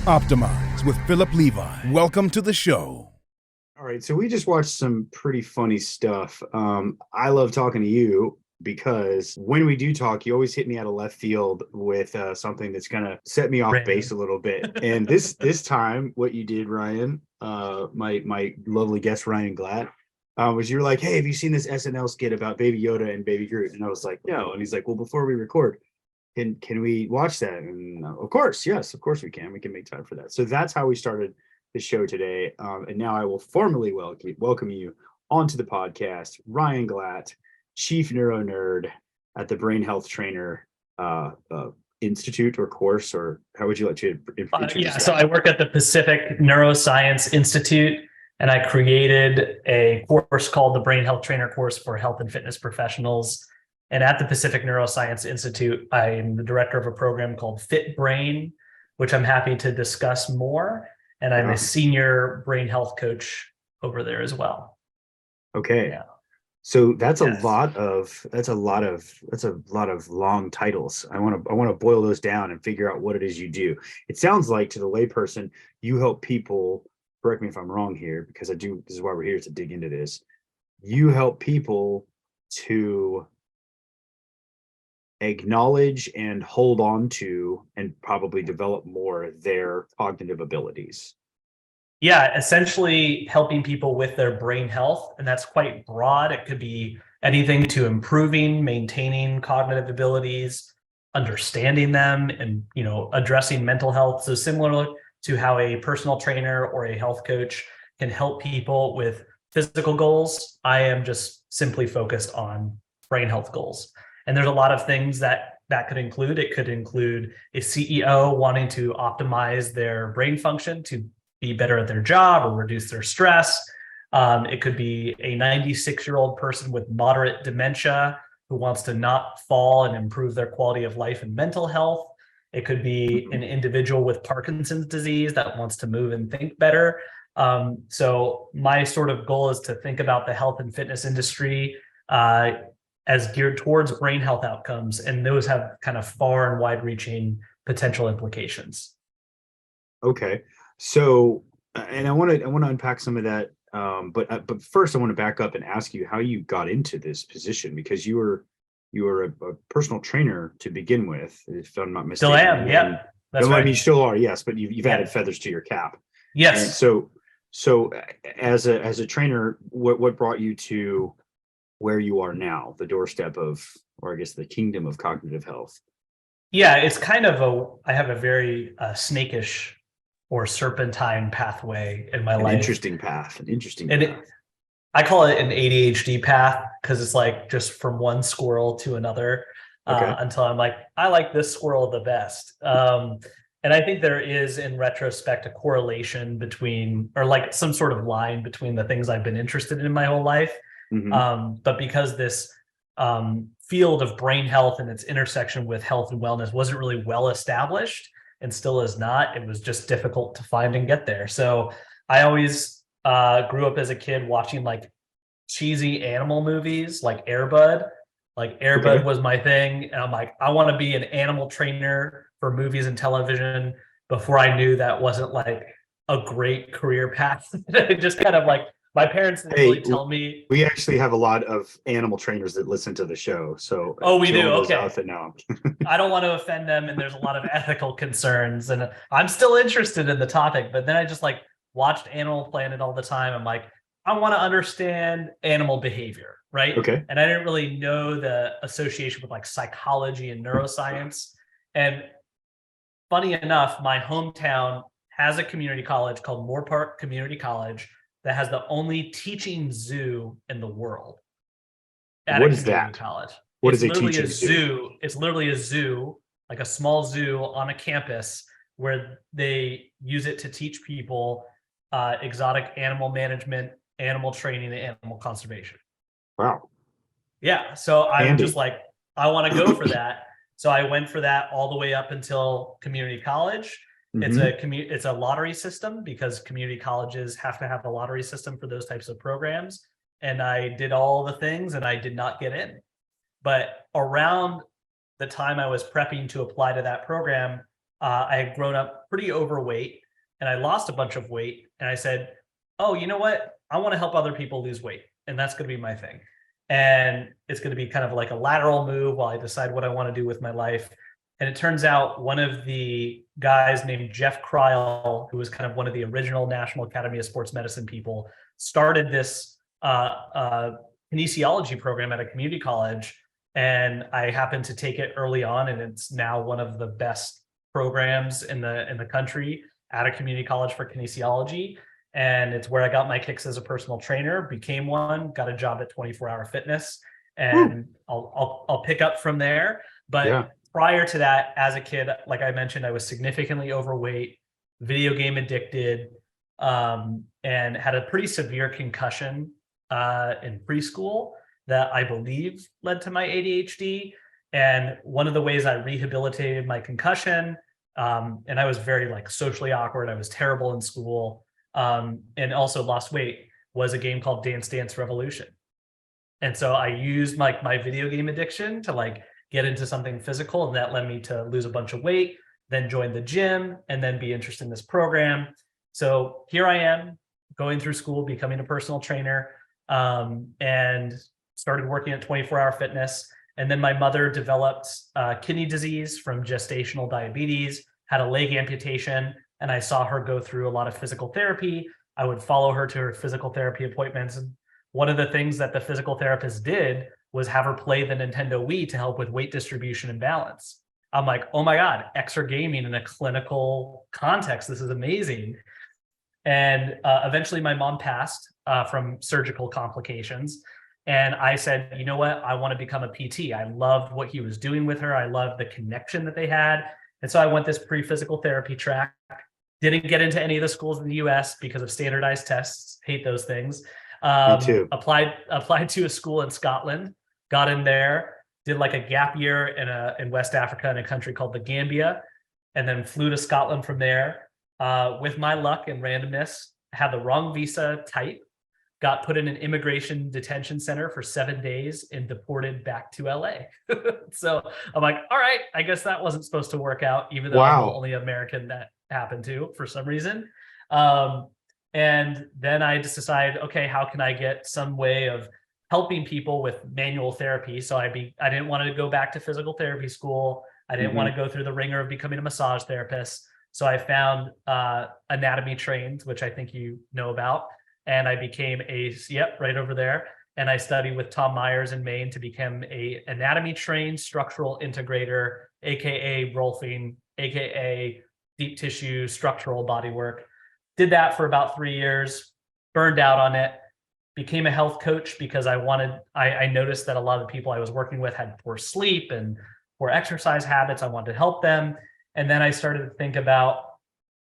Optimize with Philip Levi. Welcome to the show. All right, so we just watched some pretty funny stuff. I love talking to you because when we do talk, you always hit me out of left field with something that's gonna set me off Random. base a little bit. And this time, what you did, Ryan, my lovely guest Ryan Glatt, was you were like, "Hey, have you seen this SNL skit about Baby Yoda and Baby Groot?" And I was like, "No." And he's like, "Well, before we record, can we watch that?" And of course, yes, of course we can. We can make time for that. So that's how we started the show today. And now I will formally welcome you onto the podcast, Ryan Glatt, Chief Neuro Nerd at the Brain Health Trainer Institute or course, or how would you like to introduce that? So I work at the Pacific Neuroscience Institute, and I created a course called the Brain Health Trainer course for health and fitness professionals. And at the Pacific Neuroscience Institute, I'm the director of a program called Fit Brain, which I'm happy to discuss more. And I'm a senior brain health coach over there as well. Okay. Yeah. So that's a lot of long titles. I want to boil those down and figure out what it is you do. It sounds like, to the layperson, you help people, correct me if I'm wrong here, because this is why we're here, to dig into this. You help people to acknowledge and hold on to and probably develop more their cognitive abilities. Yeah, essentially helping people with their brain health. And that's quite broad. It could be anything to improving, maintaining cognitive abilities, understanding them, and addressing mental health. So similar to how a personal trainer or a health coach can help people with physical goals, I am just simply focused on brain health goals. And there's a lot of things that could include. It could include a CEO wanting to optimize their brain function to be better at their job or reduce their stress. It could be a 96-year-old person with moderate dementia who wants to not fall and improve their quality of life and mental health. It could be an individual with Parkinson's disease that wants to move and think better. So my sort of goal is to think about the health and fitness industry as geared towards brain health outcomes, and those have kind of far and wide-reaching potential implications. Okay, so and I want to unpack some of that, but first I want to back up and ask you how you got into this position, because you were a personal trainer to begin with, if I'm not mistaken. Still am, yeah. That's right. I mean, you still are, yes, but you've added feathers to your cap. Yes. And so as a trainer, what brought you to where you are now, the doorstep of, or I guess the kingdom of cognitive health? Yeah, it's kind of I have a very snakish or serpentine pathway in my life. Interesting path. I call it an ADHD path because it's like just from one squirrel to another until I'm like, I like this squirrel the best. And I think there is, in retrospect, a correlation between, or like some sort of line between the things I've been interested in my whole life. Mm-hmm. But because this field of brain health and its intersection with health and wellness wasn't really well established, and still is not, it was just difficult to find and get there. So I always grew up as a kid watching like cheesy animal movies like Air Bud. Like Air Bud was my thing. And I'm like, I want to be an animal trainer for movies and television, before I knew that wasn't like a great career path. Just kind of like, my parents didn't really tell me. We actually have a lot of animal trainers that listen to the show. So we do. Okay. I don't want to offend them, and there's a lot of ethical concerns, and I'm still interested in the topic. But then I just like watched Animal Planet all the time. I'm like, I want to understand animal behavior, right? Okay. And I didn't really know the association with like psychology and neuroscience. And funny enough, my hometown has a community college called Moore Park Community College that has the only teaching zoo in the world. What is that? College. What is a teaching zoo? It's literally a zoo, like a small zoo on a campus, where they use it to teach people exotic animal management, animal training, and animal conservation. Wow. Yeah. So I'm just like, I want to go for that. So I went for that all the way up until community college. Mm-hmm. It's a lottery system, because community colleges have to have a lottery system for those types of programs. And I did all the things and I did not get in. But around the time I was prepping to apply to that program, I had grown up pretty overweight and I lost a bunch of weight. And I said, oh, you know what? I want to help other people lose weight. And that's going to be my thing. And it's going to be kind of like a lateral move while I decide what I want to do with my life. And it turns out one of the guys named Jeff Kryle, who was kind of one of the original National Academy of Sports Medicine people, started this kinesiology program at a community college. And I happened to take it early on, and it's now one of the best programs in the country at a community college for kinesiology. And it's where I got my kicks as a personal trainer, became one, got a job at 24 Hour Fitness, and I'll pick up from there. But prior to that, as a kid, like I mentioned, I was significantly overweight, video game addicted, and had a pretty severe concussion in preschool that I believe led to my ADHD. And one of the ways I rehabilitated my concussion, and I was very like socially awkward, I was terrible in school, and also lost weight, was a game called Dance Dance Revolution. And so I used like my video game addiction to like get into something physical, and that led me to lose a bunch of weight, then join the gym, and then be interested in this program. So here I am going through school, becoming a personal trainer, and started working at 24 Hour Fitness. And then my mother developed kidney disease from gestational diabetes, had a leg amputation, and I saw her go through a lot of physical therapy. I would follow her to her physical therapy appointments. And one of the things that the physical therapist did was have her play the Nintendo Wii to help with weight distribution and balance. I'm like, oh my God, exergaming in a clinical context. This is amazing. And eventually my mom passed from surgical complications. And I said, you know what? I want to become a PT. I loved what he was doing with her. I loved the connection that they had. And so I went this pre-physical therapy track. Didn't get into any of the schools in the US because of standardized tests. Hate those things. Me too. Applied to a school in Scotland, got in there, did like a gap year in West Africa in a country called the Gambia, and then flew to Scotland from there. With my luck and randomness, had the wrong visa type, got put in an immigration detention center for 7 days and deported back to LA. So I'm like, all right, I guess that wasn't supposed to work out, even though I'm the only American that happened to for some reason. And then I just decided, okay, how can I get some way of helping people with manual therapy? So I didn't want to go back to physical therapy school. I didn't want to go through the ringer of becoming a massage therapist. So I found anatomy trained, which I think you know about. And I became right over there. And I studied with Tom Myers in Maine to become a anatomy trained structural integrator, AKA Rolfing, AKA deep tissue structural body work. Did that for about 3 years, burned out on it, became a health coach because I noticed that a lot of the people I was working with had poor sleep and poor exercise habits. I wanted to help them. And then I started to think about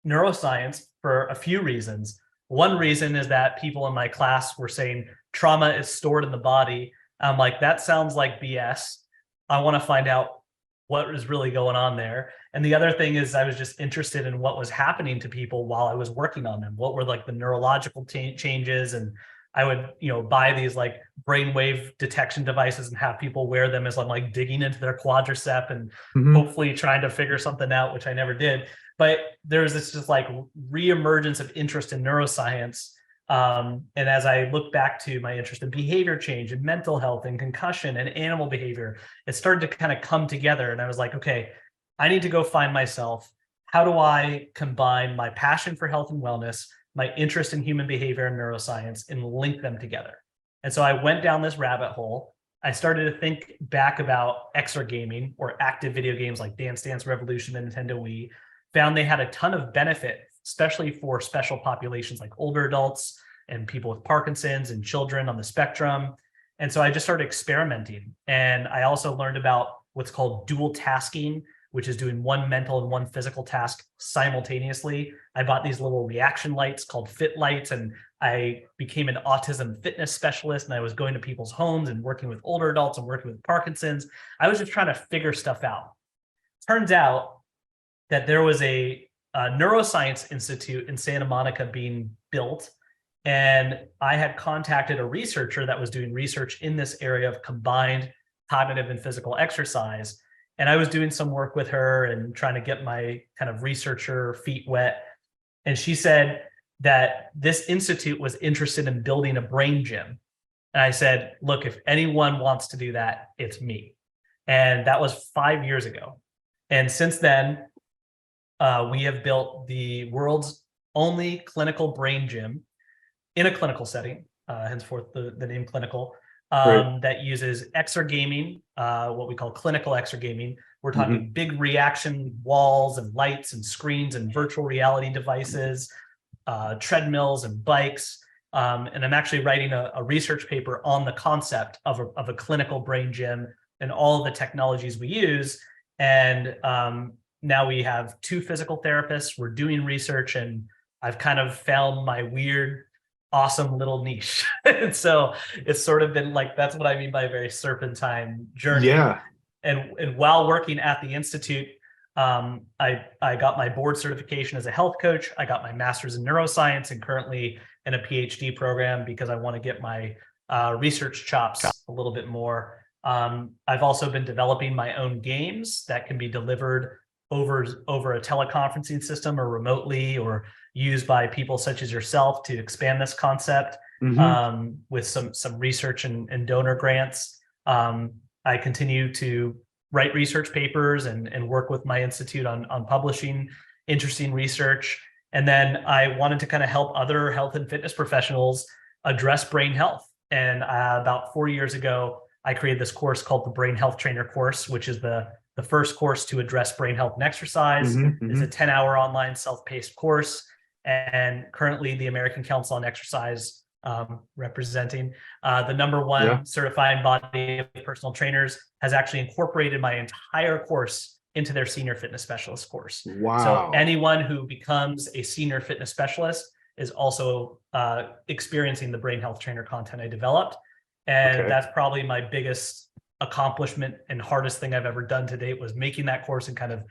neuroscience for a few reasons. One reason is that people in my class were saying trauma is stored in the body. I'm like, that sounds like BS. I want to find out what is really going on there. And the other thing is I was just interested in what was happening to people while I was working on them. What were like the neurological changes? And I would, buy these like brainwave detection devices and have people wear them as I'm like digging into their quadricep and hopefully trying to figure something out, which I never did. But there's this just like reemergence of interest in neuroscience. And as I look back to my interest in behavior change and mental health and concussion and animal behavior, it started to kind of come together. And I was like, okay, I need to go find myself. How do I combine my passion for health and wellness, my interest in human behavior and neuroscience, and link them together? And so I went down this rabbit hole. I started to think back about exergaming or active video games like Dance Dance Revolution and Nintendo Wii. Found they had a ton of benefit, especially for special populations like older adults and people with Parkinson's and children on the spectrum. And so I just started experimenting. And I also learned about what's called dual tasking, which is doing one mental and one physical task simultaneously. I bought these little reaction lights called Fit Lights, and I became an autism fitness specialist. And I was going to people's homes and working with older adults and working with Parkinson's. I was just trying to figure stuff out. Turns out that there was a Neuroscience Institute in Santa Monica being built. And I had contacted a researcher that was doing research in this area of combined cognitive and physical exercise. And I was doing some work with her and trying to get my kind of researcher feet wet. And she said that this institute was interested in building a brain gym. And I said, look, if anyone wants to do that, it's me. And that was 5 years ago. And since then, we have built the world's only clinical brain gym in a clinical setting, henceforth the name clinical, that uses exergaming, what we call clinical exergaming. We're talking big reaction walls and lights and screens and virtual reality devices, treadmills and bikes. And I'm actually writing a research paper on the concept of a clinical brain gym and all of the technologies we use. And now we have 2 physical therapists. We're doing research, and I've kind of found my weird, awesome little niche. And so it's sort of been like, that's what I mean by a very serpentine journey. Yeah. And while working at the Institute, I got my board certification as a health coach. I got my master's in neuroscience and currently in a Ph.D. program because I want to get my research chops a little bit more. I've also been developing my own games that can be delivered over a teleconferencing system or remotely, or used by people such as yourself to expand this concept with some research and donor grants. I continue to write research papers and work with my institute on publishing interesting research. And then I wanted to kind of help other health and fitness professionals address brain health. And about 4 years ago, I created this course called the Brain Health Trainer course, which is the first course to address brain health and exercise. It's a 10-hour online self-paced course. And currently the American Council on Exercise, representing the #1 certifying body of personal trainers, has actually incorporated my entire course into their senior fitness specialist course. Wow. So anyone who becomes a senior fitness specialist is also experiencing the brain health trainer content I developed. And that's probably my biggest accomplishment and hardest thing I've ever done to date, was making that course and kind of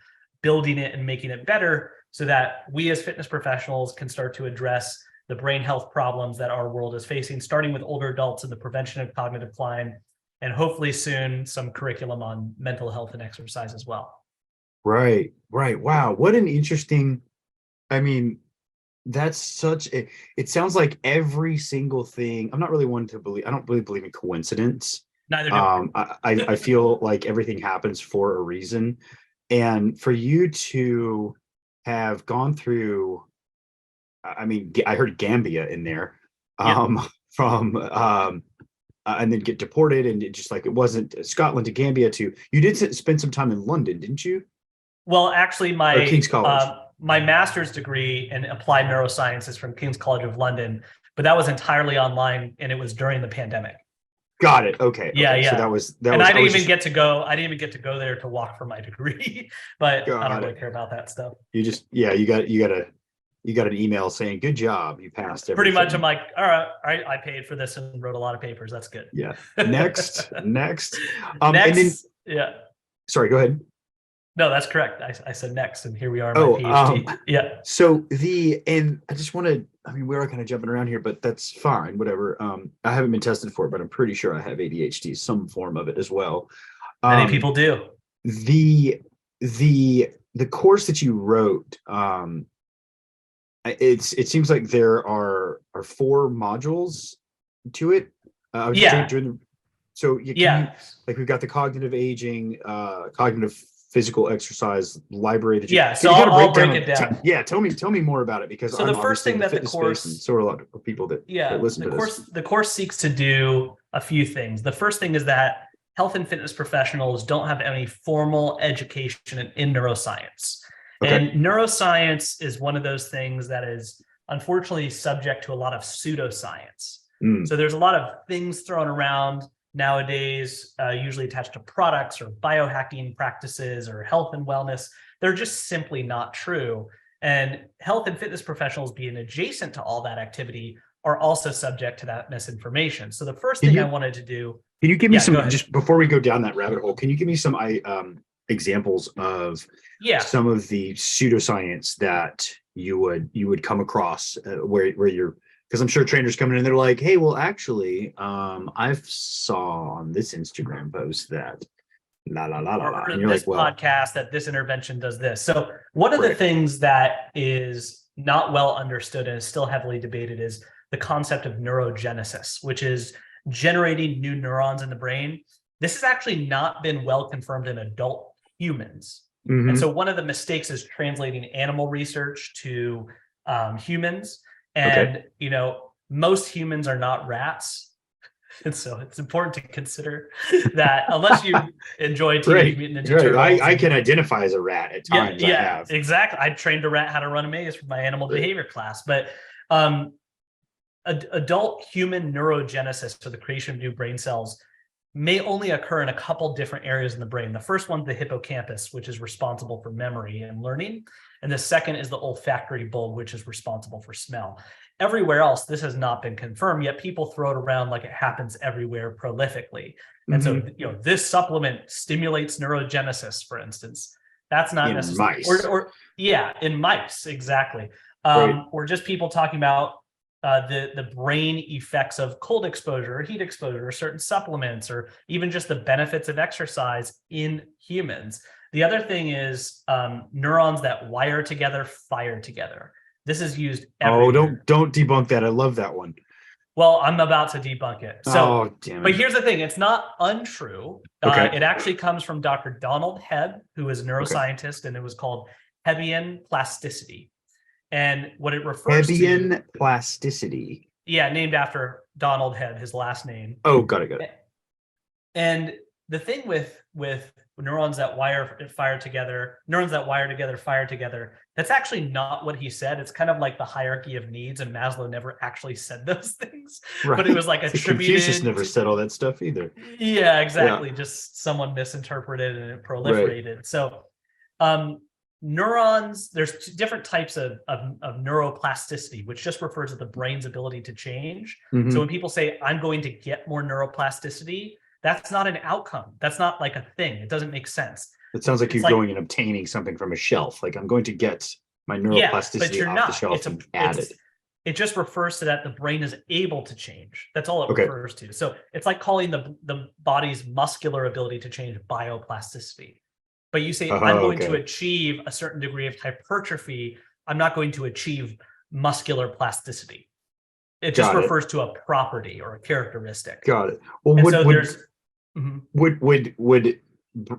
building it and making it better so that we as fitness professionals can start to address the brain health problems that our world is facing, starting with older adults and the prevention of cognitive decline, and hopefully soon some curriculum on mental health and exercise as well. Right. Wow. What an interesting, I mean, that's such a, it sounds like every single thing. I'm not really one to believe, I don't really believe in coincidence. Neither do I feel like everything happens for a reason. And for you to have gone through, I mean, I heard Gambia in there, from and then get deported, and it just like, it wasn't Scotland to Gambia to, you did spend some time in London, didn't you? Well, actually, my King's College. My master's degree in applied neuroscience is from King's College of London, but that was entirely online, and it was during the pandemic. Got it. Okay. Yeah. So that was. And I didn't even get to go. I didn't even get to go there to walk for my degree, but I don't really care about that stuff. You just, you got an email saying, "Good job, you passed everything." Pretty much, I'm like, all right, I paid for this and wrote a lot of papers. That's good. Yeah. Next. Next. And then, yeah. Sorry. Go ahead. No, that's correct. I said next, and here we are. My PhD. Yeah. So and I just want to. I mean, we're kind of jumping around here, but that's fine. Whatever. I haven't been tested for it, but I'm pretty sure I have ADHD, some form of it as well. Many people do. The course that you wrote, it seems like there are 4 modules to it. So like we've got the cognitive aging, cognitive physical exercise library that you, so I'll break it down. Tell me more about it, because so the first thing that the course, so are a lot of people that listen to this. The course seeks to do a few things. The first thing is that health and fitness professionals don't have any formal education in neuroscience. And neuroscience is one of those things that is unfortunately subject to a lot of pseudoscience. So there's a lot of things thrown around nowadays, usually attached to products or biohacking practices or health and wellness. They're just simply not true. And health and fitness professionals being adjacent to all that activity are also subject to that misinformation. So the first thing I wanted to do. Can you give me some, just before we go down that rabbit hole, can you give me some examples of some of the pseudoscience that you would come across where you're, because I'm sure trainers come in and they're like, hey, well, actually, I've saw on this Instagram post that la la la la la. or And you're this like, well, podcast that this intervention does this. So one of the right. things that is not well understood and is still heavily debated is the concept of neurogenesis, which is generating new neurons in the brain. This has actually not been well confirmed in adult humans. And Mhm. so one of the mistakes is translating animal research to humans. Okay. And, most humans are not rats. And so it's important to consider that unless you enjoy Teenage Right. Mutant Ninja Right. Turtles. I can identify as a rat at Yeah, times. I yeah, have. exactly. I trained a rat how to run a maze for my animal Right. behavior class. But um, adult human neurogenesis, or the creation of new brain cells, may only occur in a couple different areas in the brain. The first one's the hippocampus, which is responsible for memory and learning. And the second is the olfactory bulb, which is responsible for smell. Everywhere else, this has not been confirmed, yet people throw it around like it happens everywhere prolifically. And so, Mhm. this supplement stimulates neurogenesis, for instance. That's not In necessary, mice. or yeah, in mice, exactly. Right. Or just people talking about the brain effects of cold exposure or heat exposure or certain supplements, or even just the benefits of exercise in humans. The other thing is neurons that wire together fire together. This is used Oh, everywhere. don't debunk that. I love that one. Well, I'm about to debunk it. So, Oh, damn but it. here's the thing, it's not untrue. Okay. It actually comes from Dr. Donald Hebb, who is a Okay. neuroscientist, and it was called Hebbian plasticity. And what it refers to, Hebbian plasticity. yeah, named after Donald Hebb, his last name. Oh, got it. And the thing with neurons that fire together, fire together, that's actually not what he said. It's kind of like the hierarchy of needs, and Maslow never actually said those things. Right. But it was like Confucius attributed. never said all that stuff either. Yeah, exactly. Just someone misinterpreted and it proliferated. Right. So neurons, there's different types of neuroplasticity, which just refers to the brain's ability to change. Mhm. So when people say, I'm going to get more neuroplasticity, that's not an outcome. That's not like a thing. It doesn't make sense. It sounds like you're going and obtaining something from a shelf. Like, I'm going to get my neuroplasticity off the shelf and add it. It just refers to that the brain is able to change. That's all it refers to. So it's like calling the body's muscular ability to change bioplasticity. But you say, I'm going to achieve a certain degree of hypertrophy. I'm not going to achieve muscular plasticity. It just refers to a property or a characteristic. Got it. Well, would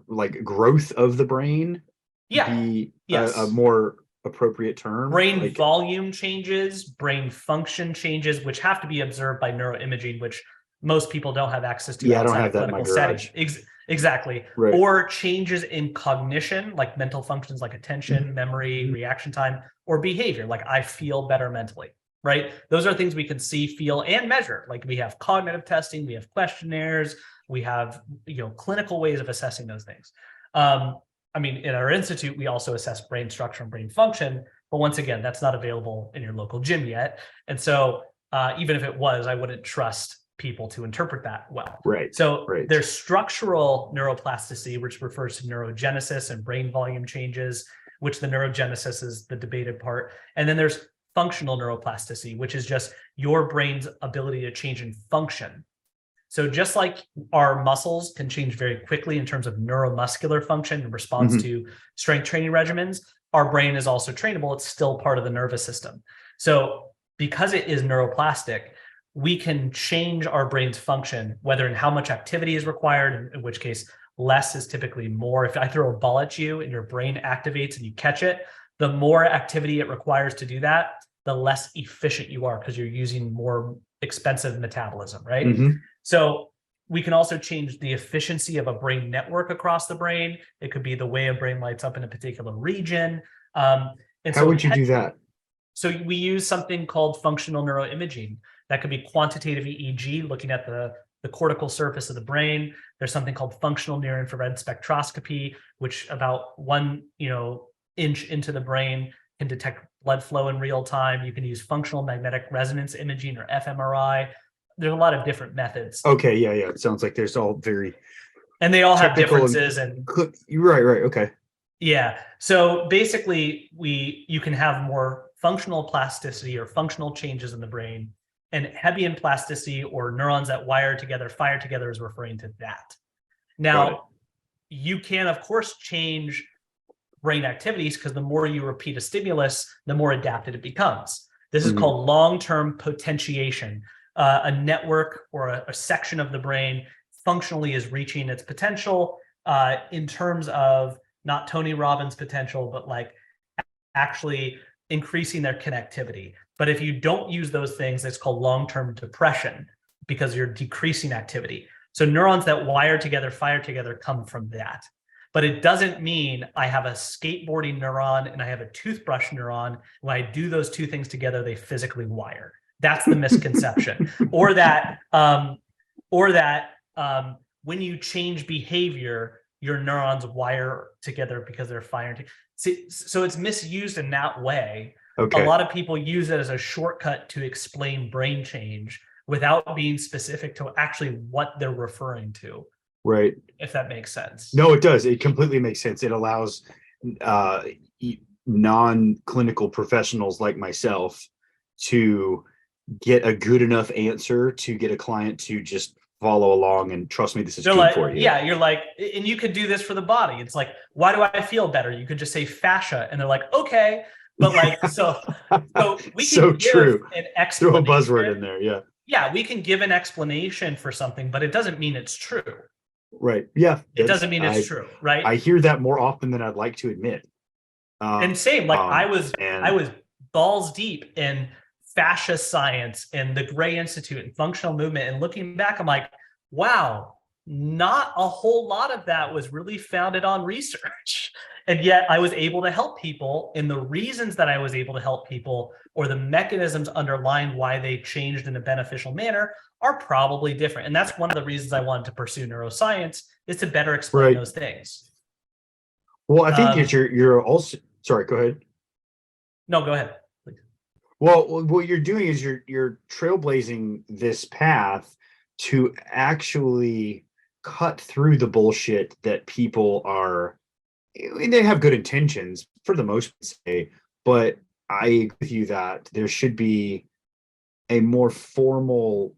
like growth of the brain be a more appropriate term? Brain volume changes, brain function changes, which have to be observed by neuroimaging, which most people don't have access to. Yeah, I don't have that in my garage. Exactly. Right. Or changes in cognition, like mental functions like attention, memory, reaction time, or behavior, like I feel better mentally, right? Those are things we can see, feel, and measure. Like we have cognitive testing, we have questionnaires, we have clinical ways of assessing those things. In our institute, we also assess brain structure and brain function, but once again, that's not available in your local gym yet. And so even if it was, I wouldn't trust people to interpret that well. Right. So there's structural neuroplasticity, which refers to neurogenesis and brain volume changes, which the neurogenesis is the debated part. And then there's functional neuroplasticity, which is just your brain's ability to change in function. So just like our muscles can change very quickly in terms of neuromuscular function in response to strength training regimens, our brain is also trainable. It's still part of the nervous system. So because it is neuroplastic, we can change our brain's function, whether and how much activity is required, in which case less is typically more. If I throw a ball at you and your brain activates and you catch it, the more activity it requires to do that, the less efficient you are because you're using more expensive metabolism, right? So we can also change the efficiency of a brain network across the brain. It could be the way a brain lights up in a particular region. How would you do that? So we use something called functional neuroimaging. That could be quantitative EEG, looking at the cortical surface of the brain. There's something called functional near-infrared spectroscopy, which about 1 inch into the brain can detect blood flow in real time. You can use functional magnetic resonance imaging, or fMRI. There's a lot of different methods. Okay, yeah. It sounds like there's all very, and they all have differences. Right. Okay. Yeah. So basically, you can have more functional plasticity or functional changes in the brain, and Hebbian plasticity, or neurons that wire together, fire together, is referring to that. Now, you can, of course, change brain activities because the more you repeat a stimulus, the more adapted it becomes. This is called long-term potentiation. A network or a section of the brain functionally is reaching its potential in terms of not Tony Robbins' potential, but like actually increasing their connectivity. But if you don't use those things, it's called long-term depression because you're decreasing activity. So neurons that wire together, fire together come from that. But it doesn't mean I have a skateboarding neuron and I have a toothbrush neuron. When I do those two things together, they physically wire. That's the misconception. Or that when you change behavior, your neurons wire together because they're firing. So it's misused in that way. Okay. A lot of people use it as a shortcut to explain brain change without being specific to actually what they're referring to. Right. If that makes sense. No, it does. It completely makes sense. It allows non-clinical professionals like myself to get a good enough answer to get a client to just follow along and trust me, this is good for you. Yeah, you're like, and you could do this for the body. It's like, why do I feel better? You could just say fascia, and they're like, okay, but like, so we can give an explanation. Throw a buzzword in there, yeah. Yeah, we can give an explanation for something, but it doesn't mean it's true. Right. Yeah. It doesn't mean it's true, right? I hear that more often than I'd like to admit. And same, like I was balls deep in fascia science and the Gray Institute and functional movement. And looking back, I'm like, wow, not a whole lot of that was really founded on research. And yet I was able to help people, and the reasons that I was able to help people or the mechanisms underlying why they changed in a beneficial manner are probably different. And that's one of the reasons I wanted to pursue neuroscience, is to better explain those things. Well, I think that you're also, sorry, go ahead. No, go ahead. Please. Well, what you're doing is you're trailblazing this path to actually cut through the bullshit that people are, they have good intentions for the most part, but I agree with you that there should be a more formal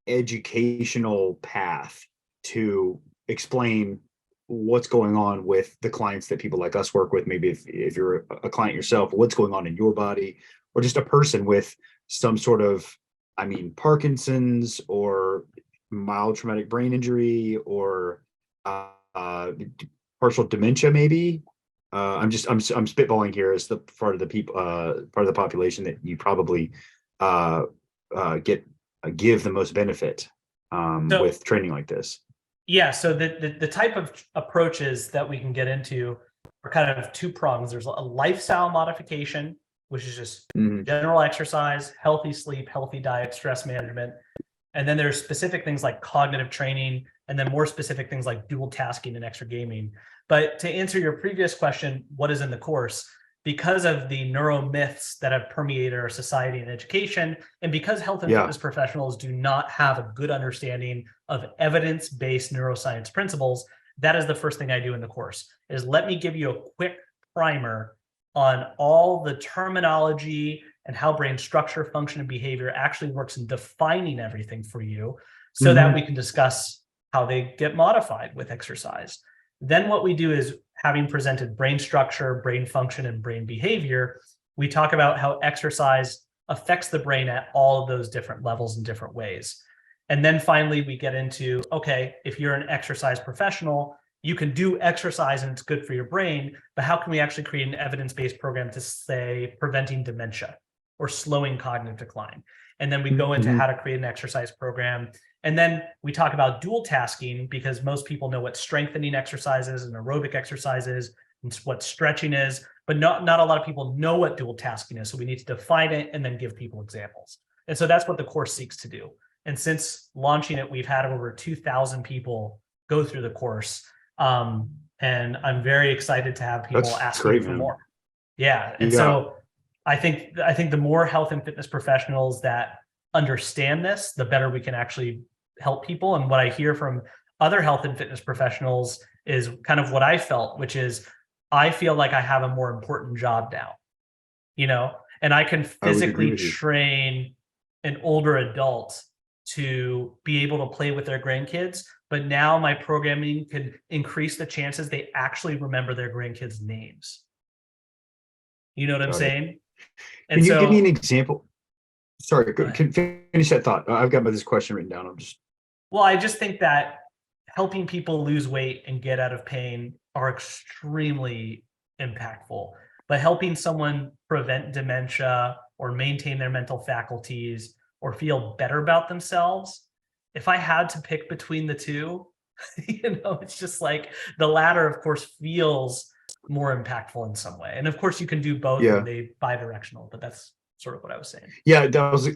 educational path to explain what's going on with the clients that people like us work with. Maybe if you're a client yourself, what's going on in your body, or just a person with some sort of, Parkinson's or mild traumatic brain injury or partial dementia, maybe. I'm spitballing here as the part of the population that you probably give the most benefit with training like this. Yeah, so the type of approaches that we can get into are kind of two prongs. There's a lifestyle modification, which is just general exercise, healthy sleep, healthy diet, stress management. And then there's specific things like cognitive training, and then more specific things like dual tasking and extra gaming. But to answer your previous question, what is in the course? Because of the neuromyths that have permeated our society and education, and because health and fitness professionals do not have a good understanding of evidence-based neuroscience principles, that is the first thing I do in the course, is let me give you a quick primer on all the terminology and how brain structure, function, and behavior actually works in defining everything for you, so that we can discuss how they get modified with exercise. Then what we do is, having presented brain structure, brain function, and brain behavior, we talk about how exercise affects the brain at all of those different levels in different ways. And then finally, we get into, okay, if you're an exercise professional, you can do exercise and it's good for your brain, but how can we actually create an evidence-based program to, say, preventing dementia or slowing cognitive decline? And then we go into how to create an exercise program. And then we talk about dual tasking, because most people know what strengthening exercises and aerobic exercises and what stretching is, but not a lot of people know what dual tasking is. So we need to define it and then give people examples. And so that's what the course seeks to do. And since launching it, we've had over 2,000 people go through the course. And I'm very excited to have people asking for more. Yeah. And so I think the more health and fitness professionals that understand this, the better we can actually help people. And what I hear from other health and fitness professionals is kind of what I felt, which is I feel like I have a more important job now, and I can physically train an older adult to be able to play with their grandkids, but now my programming can increase the chances they actually remember their grandkids' names. You know what I'm saying? And Can you give me an so, example? Sorry, go ahead. can finish that thought. I've got this question written down. Well, I just think that helping people lose weight and get out of pain are extremely impactful. But helping someone prevent dementia or maintain their mental faculties or feel better about themselves, if I had to pick between the two, it's just like the latter, of course, feels more impactful in some way. And of course, you can do both Yeah. and they bi-directional, but that's sort of what I was saying. Yeah, that was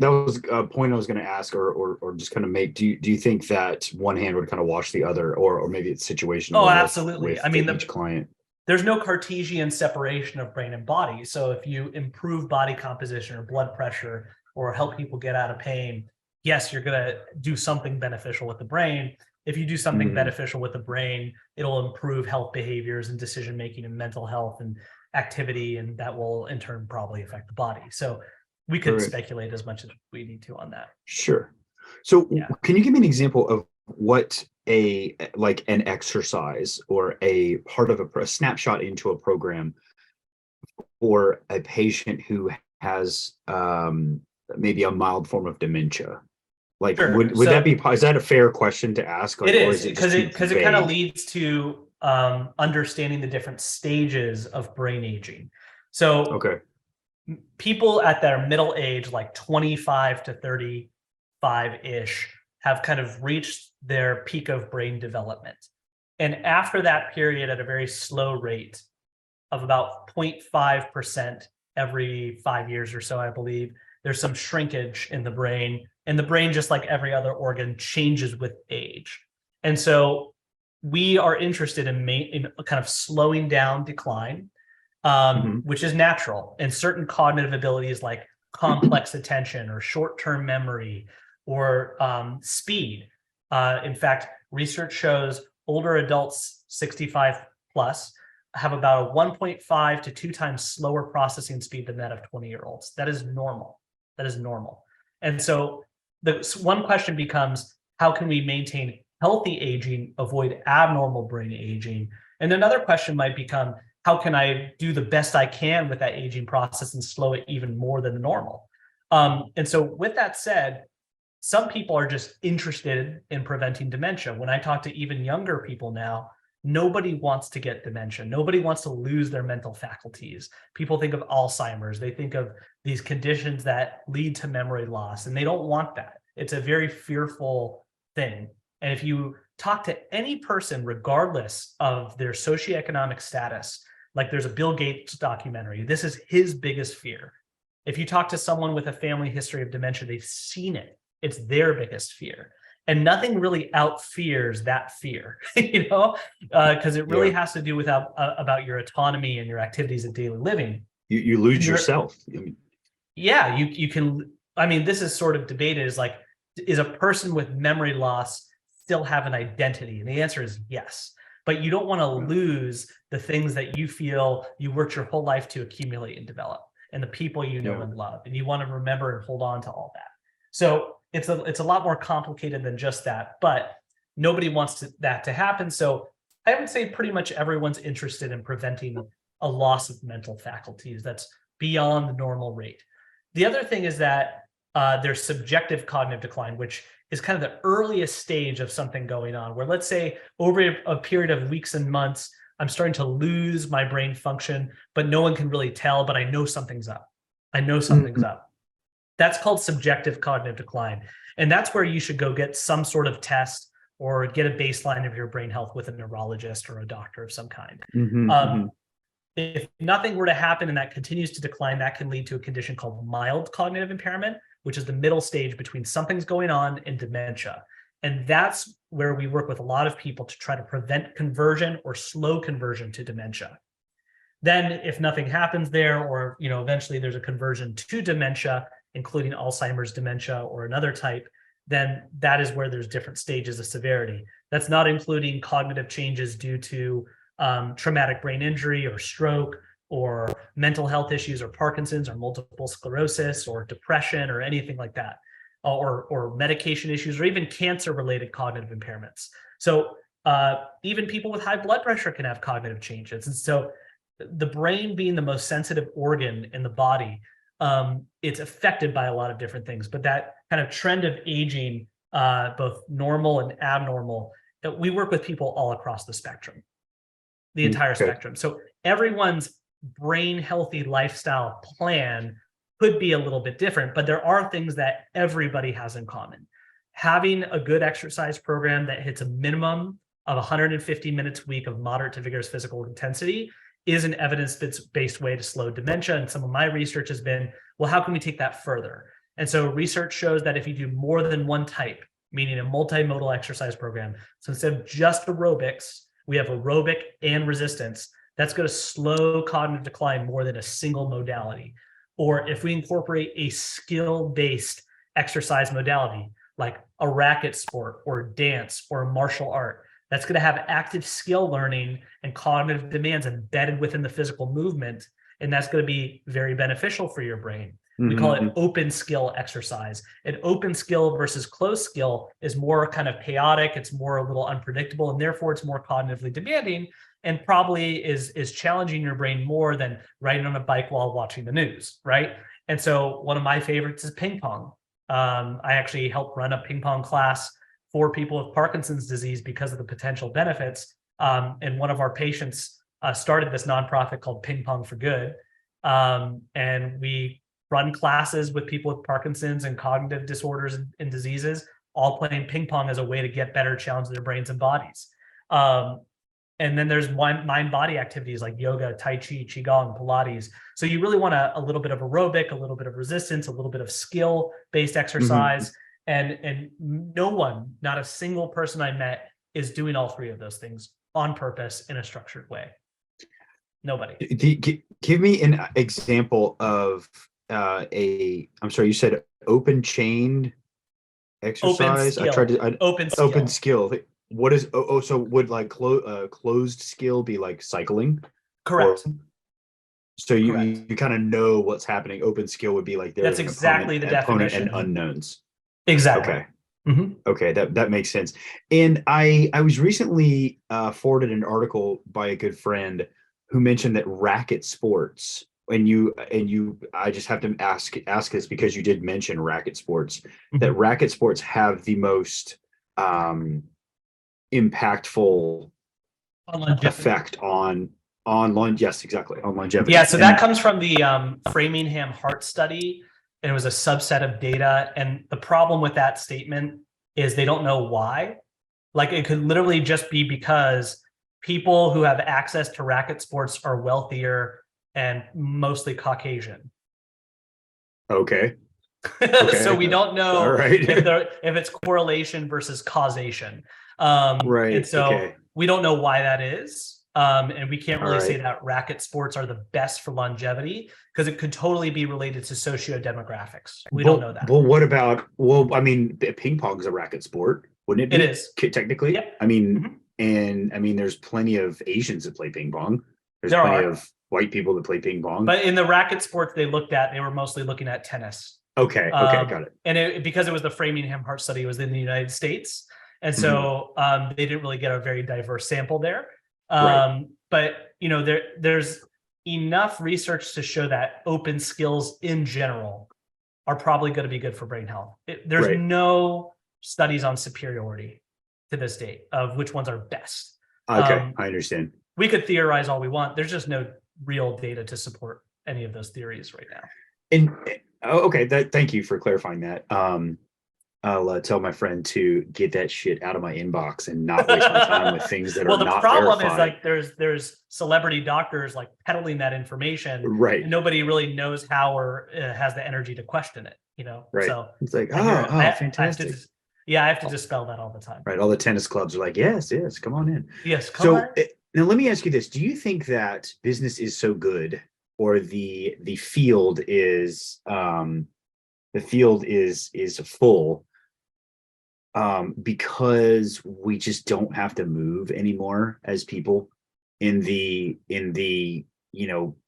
a point I was going to ask, or just kind of make. Do you think that one hand would kind of wash the other, or maybe it's situational? Oh, absolutely. With I mean, each client. There's no Cartesian separation of brain and body. So if you improve body composition or blood pressure or help people get out of pain, yes, you're going to do something beneficial with the brain. If you do something beneficial with the brain, it'll improve health behaviors and decision making and mental health and activity, and that will in turn probably affect the body. So we could speculate as much as we need to on that. Sure. So can you give me an example of what an exercise or a part of a snapshot into a program for a patient who has maybe a mild form of dementia? Like, would that be, is that a fair question to ask? Like, it is, because it kind of leads to understanding the different stages of brain aging. So people at their middle age, like 25 to 35-ish, have kind of reached their peak of brain development. And after that period, at a very slow rate of about 0.5% every 5 years or so, I believe, there's some shrinkage in the brain. And the brain, just like every other organ, changes with age. And so we are interested in kind of slowing down decline, which is natural. And certain cognitive abilities like complex attention or short-term memory or speed. In fact, research shows older adults, 65 plus, have about a 1.5 to 2 times slower processing speed than that of 20-year-olds. That is normal. That is normal. And so the one question becomes, how can we maintain healthy aging, avoid abnormal brain aging? And another question might become, how can I do the best I can with that aging process and slow it even more than normal? And so with that said, some people are just interested in preventing dementia. When I talk to even younger people now, nobody wants to get dementia. Nobody wants to lose their mental faculties. People think of Alzheimer's. They think of these conditions that lead to memory loss, and they don't want that. It's a very fearful thing. And if you talk to any person, regardless of their socioeconomic status, like there's a Bill Gates documentary, this is his biggest fear. If you talk to someone with a family history of dementia, they've seen it. It's their biggest fear. And nothing really out-fears that fear, because it really has to do with about your autonomy and your activities of daily living. You lose yourself. Yeah, you can. I mean, this is sort of debated as like, is a person with memory loss still have an identity? And the answer is yes. But you don't want to lose the things that you feel you worked your whole life to accumulate and develop, and the people you know and love. And you want to remember and hold on to all that. So it's a lot more complicated than just that, but nobody wants that to happen. So I would say pretty much everyone's interested in preventing a loss of mental faculties that's beyond the normal rate. The other thing is that there's subjective cognitive decline, which is kind of the earliest stage of something going on, where let's say over a period of weeks and months, I'm starting to lose my brain function, but no one can really tell, but I know something's up. I know something's up. That's called subjective cognitive decline. And that's where you should go get some sort of test or get a baseline of your brain health with a neurologist or a doctor of some kind. If nothing were to happen and that continues to decline, that can lead to a condition called mild cognitive impairment, which is the middle stage between something's going on and dementia. And that's where we work with a lot of people to try to prevent conversion or slow conversion to dementia. Then if nothing happens there, or eventually there's a conversion to dementia, including Alzheimer's dementia or another type, then that is where there's different stages of severity. That's not including cognitive changes due to traumatic brain injury or stroke or mental health issues or Parkinson's or multiple sclerosis or depression or anything like that, or medication issues or even cancer-related cognitive impairments. So even people with high blood pressure can have cognitive changes. And so the brain being the most sensitive organ in the body, it's affected by a lot of different things. But that kind of trend of aging, both normal and abnormal, we work with people all across the spectrum, the entire spectrum. So everyone's brain healthy lifestyle plan could be a little bit different, but there are things that everybody has in common. Having a good exercise program that hits a minimum of 150 minutes a week of moderate to vigorous physical intensity is an evidence-based way to slow dementia. And some of my research has been, well, how can we take that further? And so research shows that if you do more than one type, meaning a multimodal exercise program, so instead of just aerobics, we have aerobic and resistance, that's going to slow cognitive decline more than a single modality. Or if we incorporate a skill-based exercise modality, like a racket sport or dance or martial art, that's going to have active skill learning and cognitive demands embedded within the physical movement. And that's going to be very beneficial for your brain. We call it open skill exercise. And open skill versus closed skill is more kind of chaotic. It's more a little unpredictable, and therefore it's more cognitively demanding and probably is challenging your brain more than riding on a bike while watching the news, right? And so one of my favorites is ping pong. I actually helped run a ping pong class for people with Parkinson's disease because of the potential benefits. And one of our patients started this nonprofit called Ping Pong for Good. And we run classes with people with Parkinson's and cognitive disorders and diseases, all playing ping pong as a way to get better, challenge their brains and bodies. And then there's mind-body activities like yoga, Tai Chi, Qigong, Pilates. So you really want a little bit of aerobic, a little bit of resistance, a little bit of skill-based exercise. And no one, not a single person I met, is doing all three of those things on purpose in a structured way. Nobody. Give me an example of I'm sorry, you said open chained exercise. Open skill. What is so would like closed skill be like cycling? Correct. So you kind of know what's happening. Open skill would be like there's that's exactly the definition. And unknowns. Exactly. Okay. Okay, that makes sense. And I was recently forwarded an article by a good friend who mentioned that racket sports, and I just have to ask this because you did mention racket sports, that racket sports have the most impactful effect on longevity. Yeah, so that comes from the Framingham Heart Study, and it was a subset of data. And the problem with that statement is they don't know why. Like it could literally just be because people who have access to racket sports are wealthier and mostly Caucasian. Okay. So we don't know if it's correlation versus causation. And so we don't know why that is. And we can't really say that racket sports are the best for longevity because it could totally be related to socio-demographics. We don't know that. Well, what about, I mean, ping pong is a racket sport, wouldn't it be? It is. Technically. Yep. I mean, and I mean, there's plenty of Asians that play ping pong. There's plenty of white people that play ping pong. But in the racket sports they looked at, they were mostly looking at tennis. Okay, got it. And because it was the Framingham Heart Study, it was in the United States. And so they didn't really get a very diverse sample there. But there's enough research to show that open skills in general are probably going to be good for brain health. There's no studies on superiority to this date of which ones are best. Okay, I understand. We could theorize all we want. There's just no real data to support any of those theories right now. And thank you for clarifying that. I'll tell my friend to get that shit out of my inbox and not waste my time with things that are not verified. Well, the problem is like there's celebrity doctors like peddling that information, right? And nobody really knows how or has the energy to question it, Right. So it's like, fantastic. I have to dispel that all the time. Right. All the tennis clubs are like, yes, come on in. Yes, come on. Now let me ask you this: do you think that business is so good, or the field is full? Because we just don't have to move anymore as people in the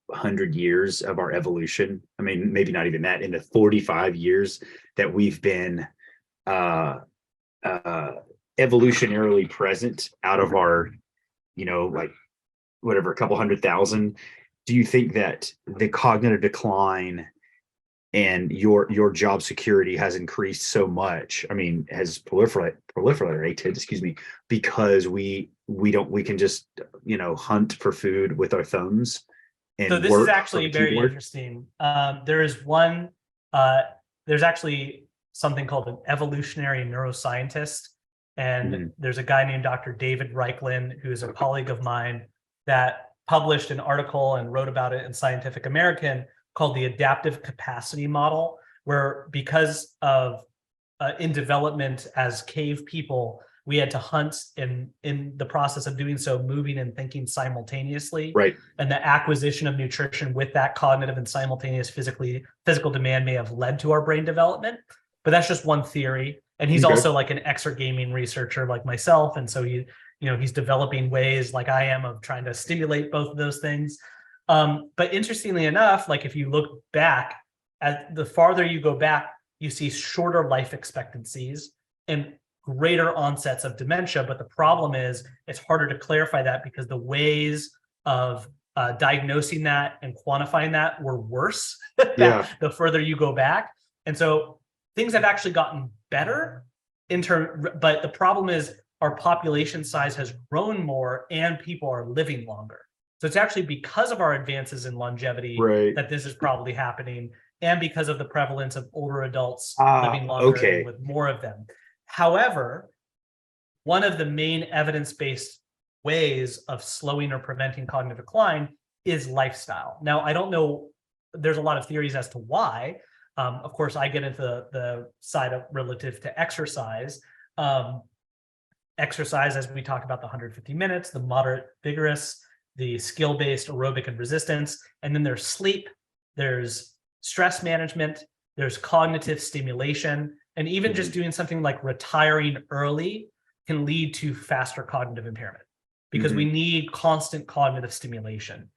100 years of our evolution. I mean, maybe not even that, in the 45 years that we've been evolutionarily present out of our, like whatever, a couple 100,000, do you think that the cognitive decline and your job security has increased so much? I mean, has proliferated, excuse me, because we can just, hunt for food with our thumbs and So this is work actually from a very keyboard? interesting. There's actually something called an evolutionary neuroscientist. And there's a guy named Dr. David Reichlin, who is a colleague of mine, that published an article and wrote about it in Scientific American called the adaptive capacity model, where because of in development as cave people, we had to hunt in the process of doing so, moving and thinking simultaneously. Right. And the acquisition of nutrition with that cognitive and simultaneous physical demand may have led to our brain development. But that's just one theory. And he's also like an exergaming researcher like myself. And so he's developing ways like I am of trying to stimulate both of those things. But interestingly enough, like if you look back, at the farther you go back, you see shorter life expectancies and greater onsets of dementia. But the problem is it's harder to clarify that because the ways of diagnosing that and quantifying that were worse the further you go back. And so things have actually gotten better but the problem is our population size has grown more and people are living longer. So it's actually because of our advances in longevity that this is probably happening, and because of the prevalence of older adults living longer and with more of them. However, one of the main evidence-based ways of slowing or preventing cognitive decline is lifestyle. Now, I don't know, there's a lot of theories as to why. Of course, I get into the side of relative to exercise. Exercise, as we talk about, the 150 minutes, the moderate, vigorous, the skill-based, aerobic, and resistance. And then there's sleep, there's stress management, there's cognitive stimulation, and even just doing something like retiring early can lead to faster cognitive impairment because we need constant cognitive stimulation.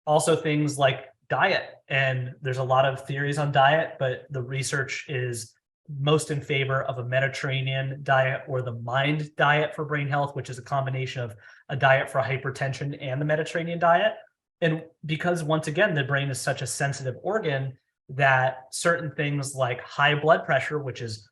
Also things like diet, and there's a lot of theories on diet, but the research is most in favor of a Mediterranean diet or the MIND diet for brain health, which is a combination of a diet for hypertension and the Mediterranean diet. And because once again, the brain is such a sensitive organ that certain things like high blood pressure, which is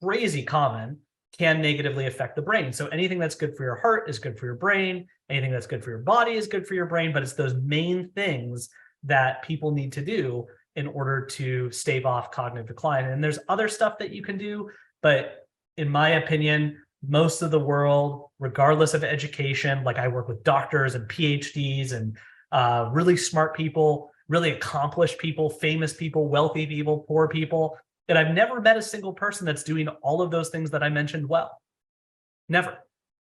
crazy common, can negatively affect the brain. So anything that's good for your heart is good for your brain. Anything that's good for your body is good for your brain, but it's those main things that people need to do in order to stave off cognitive decline. And there's other stuff that you can do, but in my opinion, most of the world, regardless of education, like I work with doctors and PhDs and really smart people, really accomplished people, famous people, wealthy people, poor people, and I've never met a single person that's doing all of those things that I mentioned well. Never.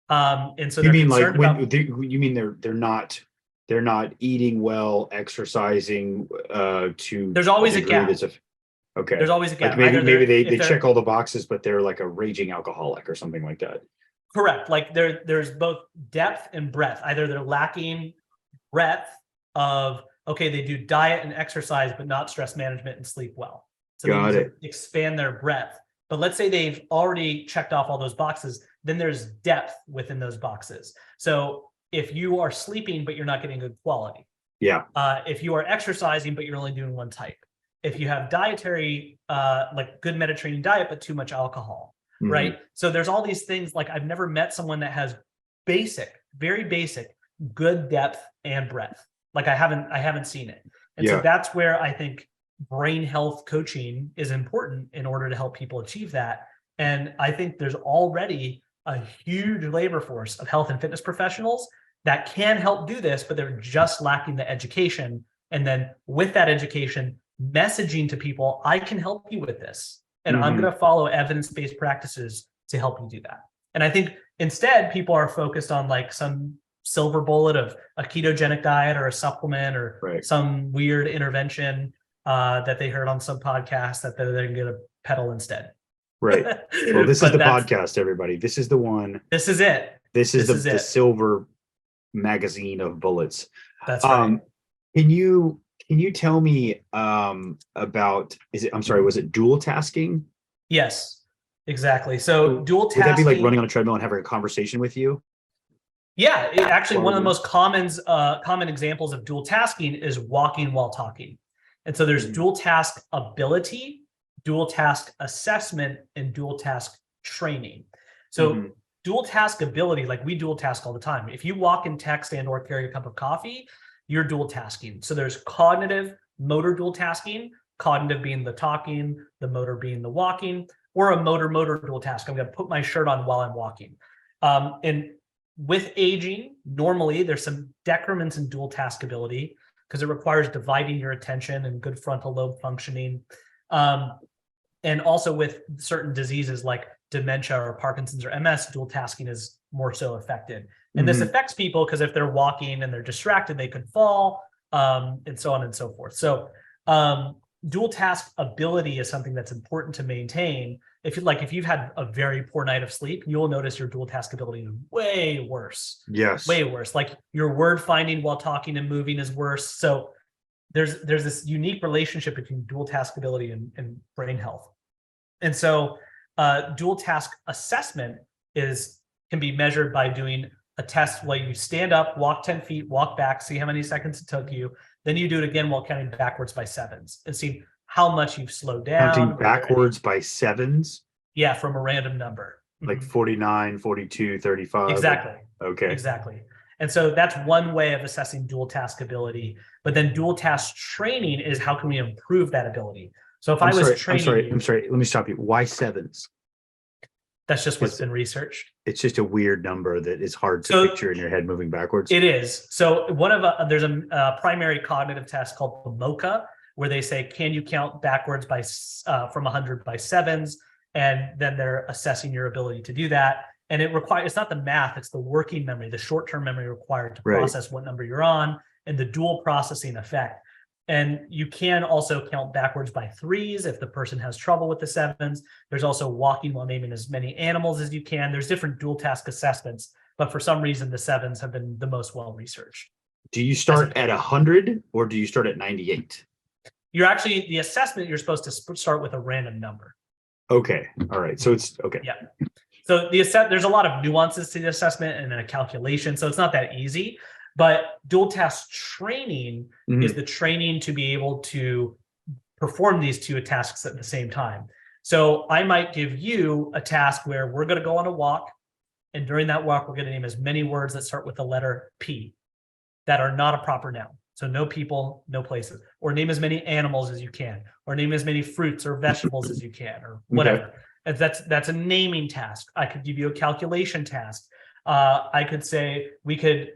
And so you mean like you mean they're not eating well, exercising to there's always a gap. Okay. There's always a gap. Like maybe they check all the boxes, but they're like a raging alcoholic or something like that. Correct. Like there's both depth and breadth. Either they're lacking breadth of, okay, they do diet and exercise, but not stress management and sleep well. So they need to expand their breadth. But let's say they've already checked off all those boxes, then there's depth within those boxes. So if you are sleeping, but you're not getting good quality. If you are exercising, but you're only doing one type. If you have dietary, like good Mediterranean diet, but too much alcohol, right? So there's all these things. Like I've never met someone that has very basic, good depth and breadth. Like I haven't seen it. And so that's where I think brain health coaching is important in order to help people achieve that. And I think there's already a huge labor force of health and fitness professionals that can help do this, but they're just lacking the education. And then with that education, messaging to people, I can help you with this. And I'm going to follow evidence-based practices to help you do that. And I think instead people are focused on like some silver bullet of a ketogenic diet or a supplement or some weird intervention that they heard on some podcast that they're going to peddle instead. Right. Well, this is the podcast, everybody. This is the one. This is it. This is the silver magazine of bullets. That's right. Can you tell me about, was it dual tasking? Yes. Exactly. So dual Would that be like tasking. running on a treadmill and having a conversation with you? Yeah, actually, one of the most common examples of dual tasking is walking while talking. And so there's dual task ability, dual task assessment, and dual task training. So dual task ability, like we dual task all the time. If you walk and text and or carry a cup of coffee, you're dual tasking. So there's cognitive motor dual tasking, cognitive being the talking, the motor being the walking, or a motor dual task. I'm going to put my shirt on while I'm walking. And with aging, normally there's some decrements in dual task ability because it requires dividing your attention and good frontal lobe functioning. And also with certain diseases like dementia or Parkinson's or MS, dual tasking is more so affected. And this affects people because if they're walking and they're distracted, they could fall, and so on and so forth. So dual task ability is something that's important to maintain. If you've had a very poor night of sleep, you'll notice your dual task ability is way worse. Yes. Way worse. Like your word finding while talking and moving is worse. So there's this unique relationship between dual task ability and brain health. And so dual task assessment can be measured by doing a test where you stand up, walk 10 feet, walk back, see how many seconds it took you. Then you do it again while counting backwards by sevens and see how much you've slowed down. Counting backwards by sevens? Yeah, from a random number. Like 49, 42, 35. Exactly. Okay. Exactly. And so that's one way of assessing dual task ability. But then dual task training is how can we improve that ability? So if I'm sorry. Let me stop you. Why sevens? That's just what's been researched. It's just a weird number that is hard to picture in your head moving backwards. It is. So there's a primary cognitive test called the MOCA, where they say, can you count backwards by from 100 by sevens? And then they're assessing your ability to do that. And it's not the math, it's the working memory, the short-term memory required to process what number you're on and the dual processing effect. And you can also count backwards by threes if the person has trouble with the sevens. There's also walking while naming as many animals as you can. There's different dual task assessments, but for some reason, the sevens have been the most well-researched. Do you start at 100 or do you start at 98? The assessment, you're supposed to start with a random number. Okay. All right. So it's okay. Yeah. So there's a lot of nuances to the assessment and then a calculation. So it's not that easy. But dual task training is the training to be able to perform these two tasks at the same time. So I might give you a task where we're going to go on a walk. And during that walk, we're going to name as many words that start with the letter P that are not a proper noun. So no people, no places, or name as many animals as you can, or name as many fruits or vegetables as you can, or whatever. Okay. And that's a naming task. I could give you a calculation task. I could say we could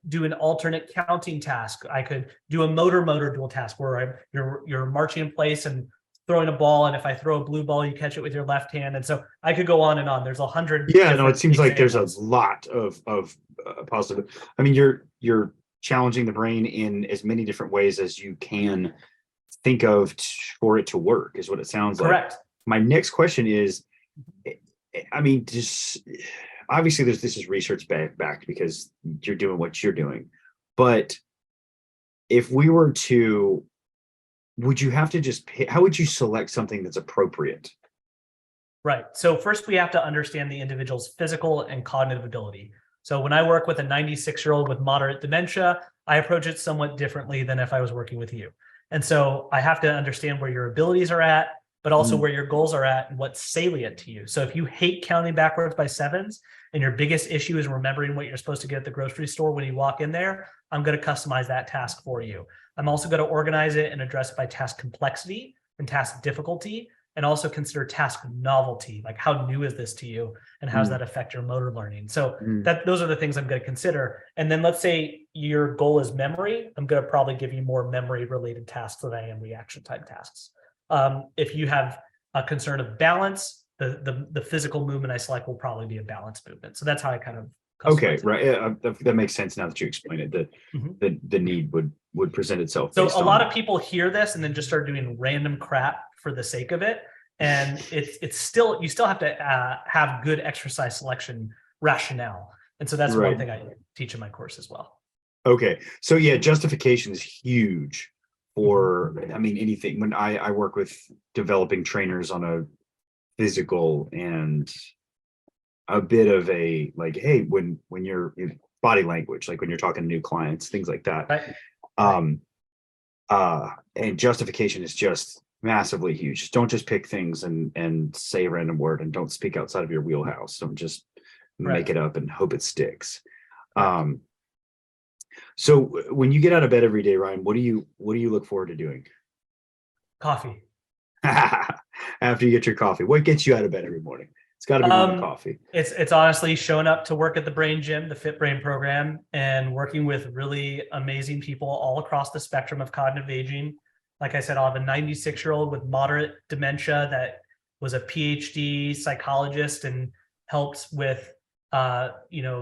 do an alternate counting task. I could do a motor dual task where you're marching in place and throwing a ball, and if I throw a blue ball, you catch it with your left hand. And so I could go on and on. There's 100. Yeah, no, it seems like there's a lot of positive. I mean, you're challenging the brain in as many different ways as you can think of for it to work, is what it sounds like. Correct. My next question is, I mean, just obviously this is research backed because you're doing what you're doing, but if we were to, would you have to just pick, how would you select something that's appropriate? Right. So first we have to understand the individual's physical and cognitive ability. So when I work with a 96-year-old with moderate dementia, I approach it somewhat differently than if I was working with you. And so I have to understand where your abilities are at, but also where your goals are at and what's salient to you. So if you hate counting backwards by sevens and your biggest issue is remembering what you're supposed to get at the grocery store when you walk in there, I'm going to customize that task for you. I'm also going to organize it and address it by task complexity and task difficulty, and also consider task novelty, like how new is this to you and how does that affect your motor learning? So those are the things I'm going to consider. And then let's say your goal is memory. I'm going to probably give you more memory related tasks than I am reaction type tasks. If you have a concern of balance, the physical movement I select will probably be a balance movement. So that's how I kind of okay, right. Yeah, that makes sense now that you explain it. The need would present itself. So a lot of people hear this and then just start doing random crap for the sake of it, and it's still, you still have to have good exercise selection rationale. And so that's one thing I teach in my course as well. Okay, so yeah, justification is huge for, I mean, anything. When I work with developing trainers on a physical and a bit of a like, hey, when you're body language, like when you're talking to new clients, things like that. Right. Um, and justification is just massively huge. Don't just pick things and say a random word, and don't speak outside of your wheelhouse. Don't just make it up and hope it sticks. So when you get out of bed every day, Ryan, what do you look forward to doing? Coffee. After you get your coffee, what gets you out of bed every morning? It's got to be more than coffee. It's honestly showing up to work at the Brain Gym, the Fit Brain program, and working with really amazing people all across the spectrum of cognitive aging. Like I said, I'll have a 96-year-old with moderate dementia that was a Ph.D. psychologist and helped with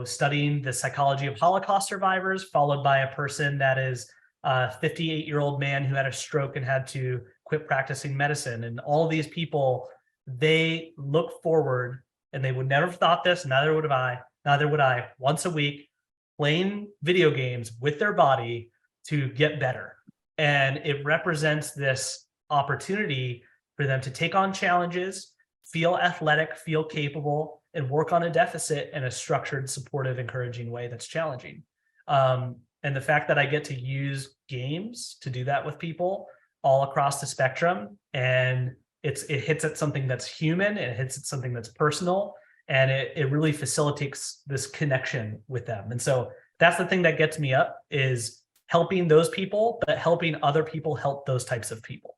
studying the psychology of Holocaust survivors, followed by a person that is a 58-year-old man who had a stroke and had to quit practicing medicine. And all these people, they look forward, and they would never have thought this, neither would I, once a week, playing video games with their body to get better. And it represents this opportunity for them to take on challenges, feel athletic, feel capable, and work on a deficit in a structured, supportive, encouraging way that's challenging. And the fact that I get to use games to do that with people all across the spectrum, and it hits at something that's human, it hits at something that's personal, and it really facilitates this connection with them. And so that's the thing that gets me up, is helping those people, but helping other people help those types of people.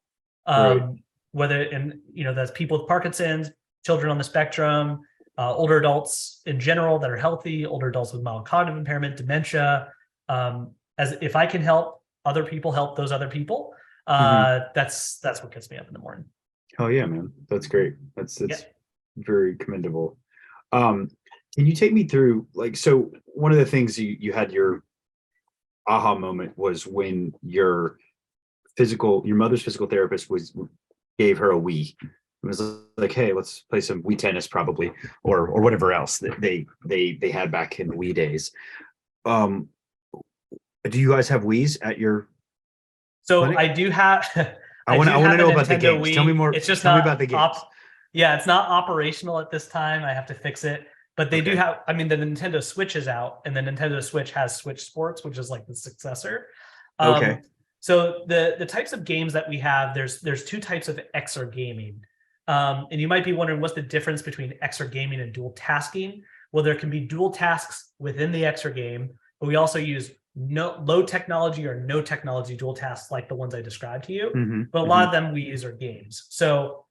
Right. Whether that's people with Parkinson's, children on the spectrum, older adults in general that are healthy, older adults with mild cognitive impairment, dementia. As if I can help other people help those other people, that's what gets me up in the morning. Oh yeah, man, that's great. That's very commendable. Can you take me through, like, so one of the things you had your aha moment was when your mother's physical therapist gave her a Wii. It was like, hey, let's play some Wii tennis, probably, or whatever else that they had back in the Wii days. Do you guys have Wiis at your clinic? I do have. I want to know about the games. Wii. Tell me more. It's just tell not me about the games. It's not operational at this time. I have to fix it. But they do have. I mean, the Nintendo Switch is out, and the Nintendo Switch has Switch Sports, which is like the successor. Okay. So the types of games that we have, there's two types of exergaming. And you might be wondering, what's the difference between exergaming and dual tasking? Well, there can be dual tasks within the exergame, but we also use low technology or no technology dual tasks like the ones I described to you. But a lot of them we use are games. So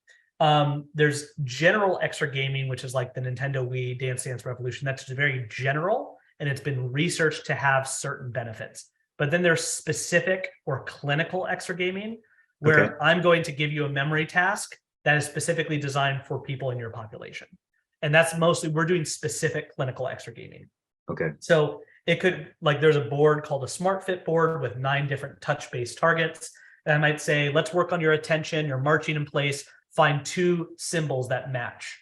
there's general exergaming, which is like the Nintendo Wii, Dance Dance Revolution. That's very general, and it's been researched to have certain benefits. But then there's specific or clinical exergaming, where I'm going to give you a memory task that is specifically designed for people in your population. And that's mostly, we're doing specific clinical exergaming. Okay. So it could, like, there's a board called a Smart Fit board with 9 different touch-based targets. And I might say, let's work on your attention, you're marching in place, find 2 symbols that match.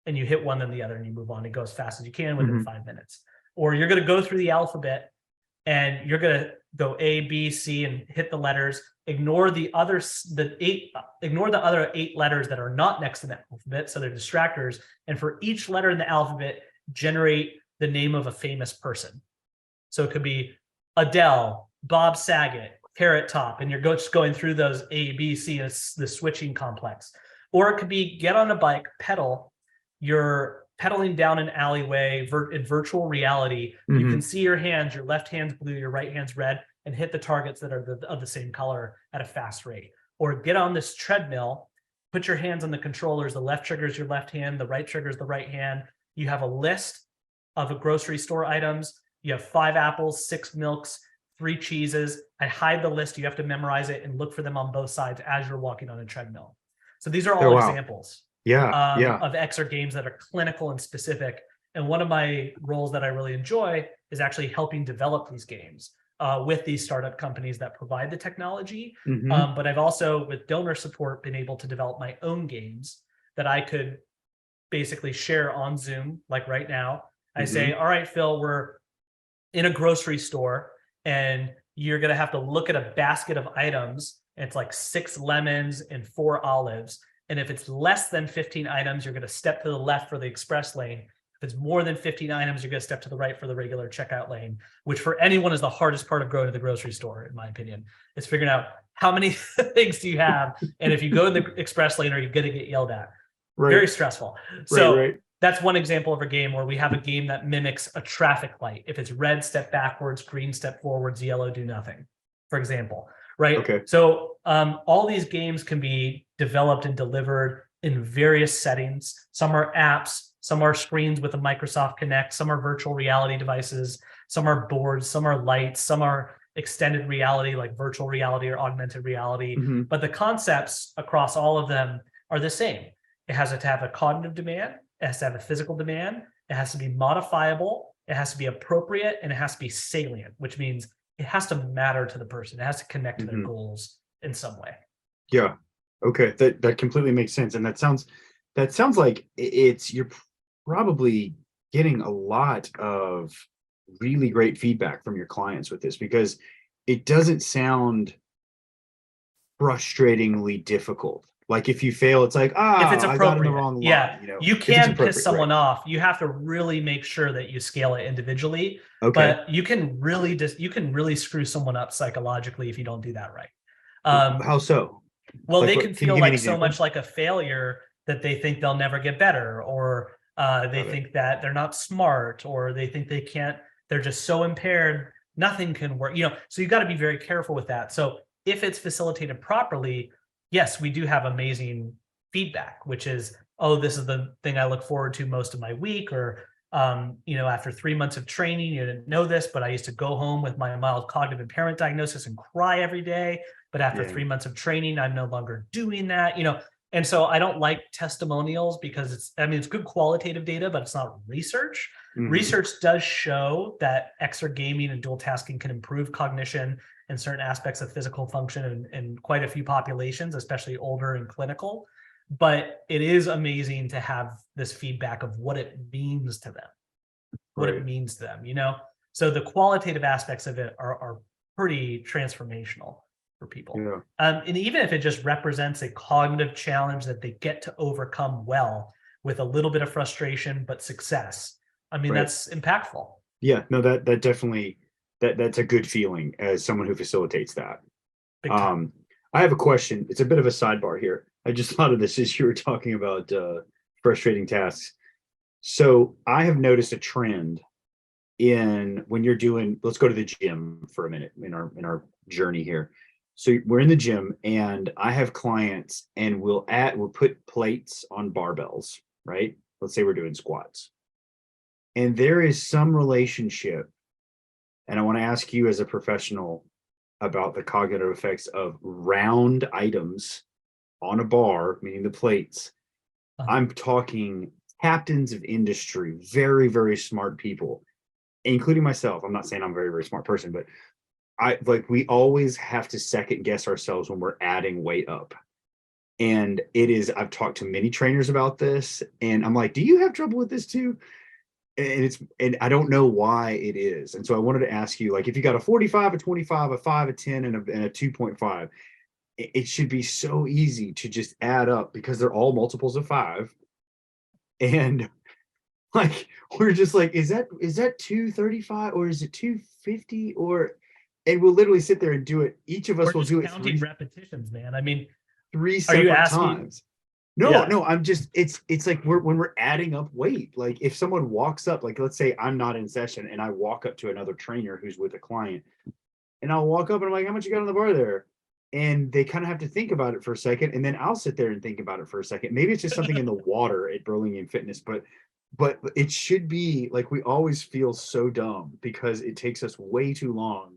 And you hit one then the other, and you move on. It goes as fast as you can within 5 minutes. Or you're going to go through the alphabet, and you're going to go A, B, C, and hit the letters. Ignore the other 8 letters that are not next to the alphabet, so they're distractors. And for each letter in the alphabet, generate the name of a famous person. So it could be Adele, Bob Saget, Carrot Top, and you're just going through those A, B, C, and it's the switching complex. Or it could be get on a bike, pedal. You're pedaling down an alleyway in virtual reality. You can see your hands, your left hand's blue, your right hand's red, and hit the targets that are of the same color at a fast rate. Or get on this treadmill, put your hands on the controllers. The left trigger's your left hand, the right trigger's the right hand. You have a list of a grocery store items. You have 5 apples, 6 milks, 3 cheeses. I hide the list. You have to memorize it and look for them on both sides as you're walking on a treadmill. So these are all examples of exergames that are clinical and specific. And one of my roles that I really enjoy is actually helping develop these games with these startup companies that provide the technology. But I've also, with donor support, been able to develop my own games that I could basically share on Zoom, like right now. I say, all right, Phil, we're in a grocery store, and you're going to have to look at a basket of items. And it's like 6 lemons and 4 olives. And if it's less than 15 items, you're going to step to the left for the express lane. If it's more than 15 items, you're going to step to the right for the regular checkout lane, which for anyone is the hardest part of going to the grocery store, in my opinion. It's figuring out how many things do you have. And if you go in the express lane, are you going to get yelled at? Right. Very stressful. So right. That's one example of a game where we have a game that mimics a traffic light. If it's red, step backwards, green, step forwards, yellow, do nothing, for example, right? Okay. So all these games can be developed and delivered in various settings. Some are apps, some are screens with a Microsoft Kinect, some are virtual reality devices, some are boards, some are lights, some are extended reality like virtual reality or augmented reality. Mm-hmm. But the concepts across all of them are the same. It has to have a cognitive demand. It has to have a physical demand. It has to be modifiable. It has to be appropriate, and it has to be salient, which means it has to matter to the person. It has to connect to their goals in some way. Yeah. Okay. That completely makes sense. And that sounds like you're probably getting a lot of really great feedback from your clients with this, because it doesn't sound frustratingly difficult. Like if you fail, it's like, if it's I got in the appropriate, wrong line. yeah, You know, you if it's can appropriate, piss someone right. off. You have to really make sure that you scale it individually. Okay. But you can really screw someone up psychologically if you don't do that right. How so? Well, Like they what? can Can you feel give me an like so example? much like a failure that they think they'll never get better, or they Got it. think that they're not smart, or they think they can't, they're just so impaired, nothing can work. So you got to be very careful with that. So if it's facilitated properly, yes, we do have amazing feedback, which is, oh, this is the thing I look forward to most of my week, or after 3 months of training, you didn't know this, but I used to go home with my mild cognitive impairment diagnosis and cry every day. But after Yeah. 3 months of training, I'm no longer doing that, And so I don't like testimonials because it's good qualitative data, but it's not research. Mhm. Research does show that exergaming and dual tasking can improve cognition and certain aspects of physical function in quite a few populations, especially older and clinical. But it is amazing to have this feedback of what it means to them, So the qualitative aspects of it are pretty transformational for people. Yeah. And even if it just represents a cognitive challenge that they get to overcome well with a little bit of frustration, but success, Right. that's impactful. Yeah. No, that definitely that's a good feeling as someone who facilitates that. Big time. I have a question. It's a bit of a sidebar here. I just thought of this as you were talking about frustrating tasks. So I have noticed a trend in when you're doing, let's go to the gym for a minute in our journey here. So we're in the gym and I have clients and we'll put plates on barbells, right? Let's say we're doing squats. And there is some relationship, and I want to ask you as a professional about the cognitive effects of round items on a bar, meaning the plates. I'm talking captains of industry, very, very smart people, including myself. I'm not saying I'm a very, very smart person, but we always have to second guess ourselves when we're adding weight up. And I've talked to many trainers about this, and I'm like, do you have trouble with this too? And I don't know why it is. And so I wanted to ask you, like, if you got a 45, a 25, a 5, a 10, and a 2.5, it should be so easy to just add up because they're all multiples of 5. And like, we're just like, is that 235 or is it 250? And we'll literally sit there and do it. Each of us will do it counting repetitions, man. 3 separate times. No, Yeah. no, I'm just, it's like when we're adding up weight, like if someone walks up, like let's say I'm not in session and I walk up to another trainer who's with a client, and I'll walk up and I'm like, how much you got on the bar there? And they kind of have to think about it for a second. And then I'll sit there and think about it for a second. Maybe it's just something in the water at Burlingame Fitness, but it should be like, we always feel so dumb because it takes us way too long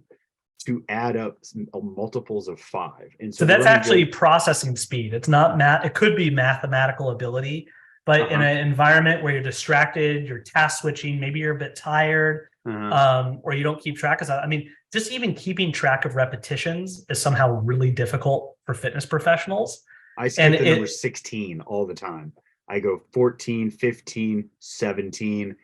to add up multiples of 5. And so that's actually processing speed. It's not math. It could be mathematical ability, but in an environment where you're distracted, you're task switching, maybe you're a bit tired, or you don't keep track of that. Just even keeping track of repetitions is somehow really difficult for fitness professionals. I skip the number 16 all the time. I go 14, 15, 17.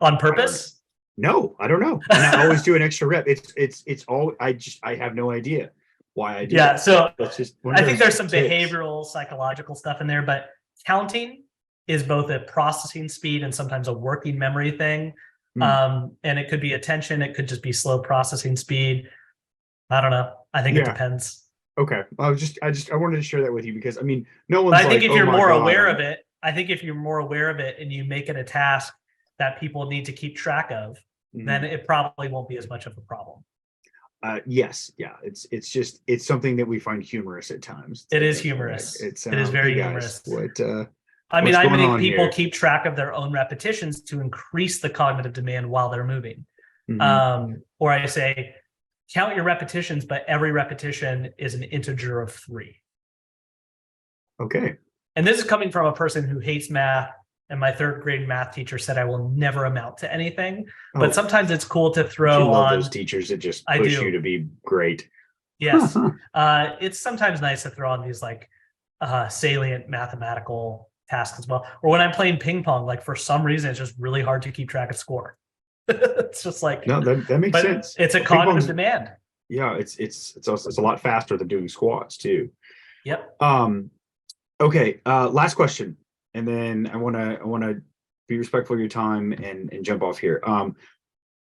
On purpose? No, I don't know. And I always do an extra rep. It's all, I have no idea. why I do Yeah. that. So That's just I think there's some tips. behavioral, psychological stuff in there, but counting is both a processing speed and sometimes a working memory thing. And it could be attention. It could just be slow processing speed. I don't know. I think it depends. Okay. I wanted to share that with you because I mean, no But one's I think like, if you're oh my more God, aware of it, I think if you're more aware of it and you make it a task that people need to keep track of, then it probably won't be as much of a problem. Yes. Yeah. It's something that we find humorous at times. It is humorous. It is very hey guys, humorous. I mean, I make people keep track of their own repetitions to increase the cognitive demand while they're moving. Or I say, count your repetitions, but every repetition is an integer of 3. Okay. And this is coming from a person who hates math. And my 3rd grade math teacher said I will never amount to anything. But sometimes it's cool to throw on those teachers that just push you to be great. Yes. It's sometimes nice to throw on these like salient mathematical tasks as well. Or when I'm playing ping pong, like for some reason, it's just really hard to keep track of score. It's just like, no, that makes sense. It's a cognitive demand. Yeah. It's a lot faster than doing squats too. Yep. Okay. Last question. And then I want to be respectful of your time and jump off here.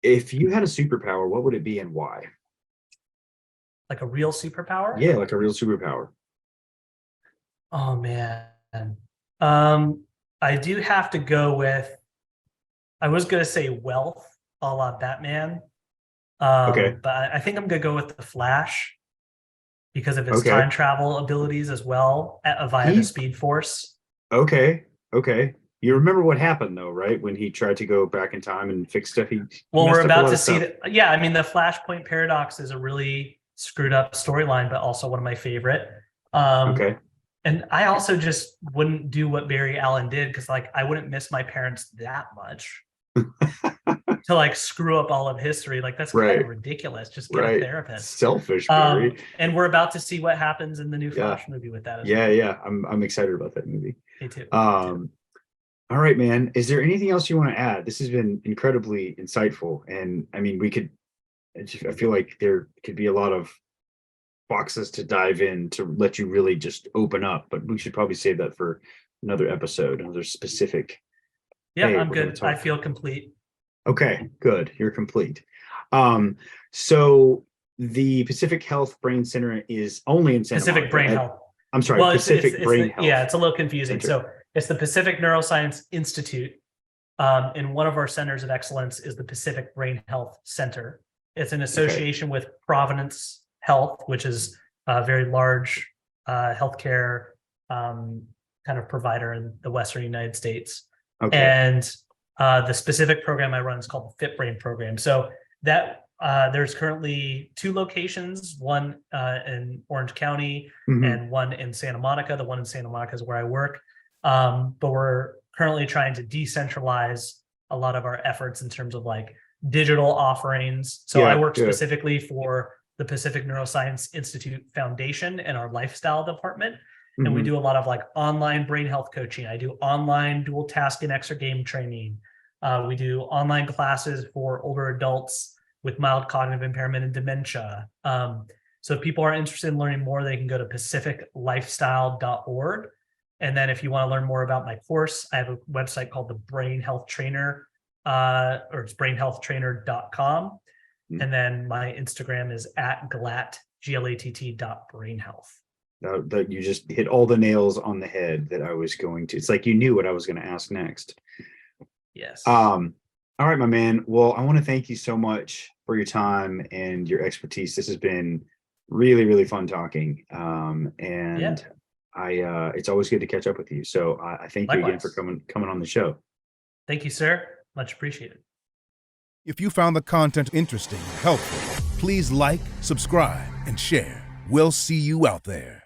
If you had a superpower, what would it be and why? Like a real superpower? Yeah, like a real superpower. Oh man. I do have to go with, I was going to say wealth, a la Batman. Okay. But I think I'm going to go with the Flash because of his time travel abilities as well via the Speed Force. Okay. You remember what happened though, right? When he tried to go back in time and fix stuff. We're about to see that. Yeah, I mean, the Flashpoint paradox is a really screwed up storyline, but also one of my favorite. Okay. And I also just wouldn't do what Barry Allen did because, like, I wouldn't miss my parents that much to like screw up all of history. Like, that's kind of ridiculous. Just get a therapist. Selfish, Barry. And we're about to see what happens in the new Flash movie with that. Yeah. I'm excited about that movie. Me too. All right, man. Is there anything else you want to add? This has been incredibly insightful, and I mean, I feel like there could be a lot of boxes to dive in to let you really just open up, but we should probably save that for another episode, another specific. Yeah, I'm good. I feel complete. Okay, good. You're complete. So the Pacific Health Brain Center is only in Santa Pacific Monica. Brain Health. I'm sorry, Pacific Brain Health. Yeah, it's a little confusing. Center. So it's the Pacific Neuroscience Institute. And one of our centers of excellence is the Pacific Brain Health Center. It's an association with Providence Health, which is a very large healthcare kind of provider in the Western United States. Okay. And the specific program I run is called the Fit Brain program. So that there's currently 2 locations, one in Orange County and one in Santa Monica. The one in Santa Monica is where I work. But we're currently trying to decentralize a lot of our efforts in terms of like digital offerings. So I work specifically for the Pacific Neuroscience Institute Foundation and our lifestyle department. And we do a lot of like online brain health coaching. I do online dual task and exergame training. We do online classes for older adults with mild cognitive impairment and dementia. So if people are interested in learning more, they can go to pacificlifestyle.org. And then if you want to learn more about my course, I have a website called the Brain Health Trainer, or it's brainhealthtrainer.com. And then my Instagram is @Glatt, GLATT.brainhealth. That you just hit all the nails on the head that I was going to. It's like you knew what I was going to ask next. Yes. All right, my man. Well, I want to thank you so much for your time and your expertise. This has been really, really fun talking. It's always good to catch up with you. So I thank you again for coming on the show. Thank you, sir. Much appreciated. If you found the content interesting and helpful, please like, subscribe, and share. We'll see you out there.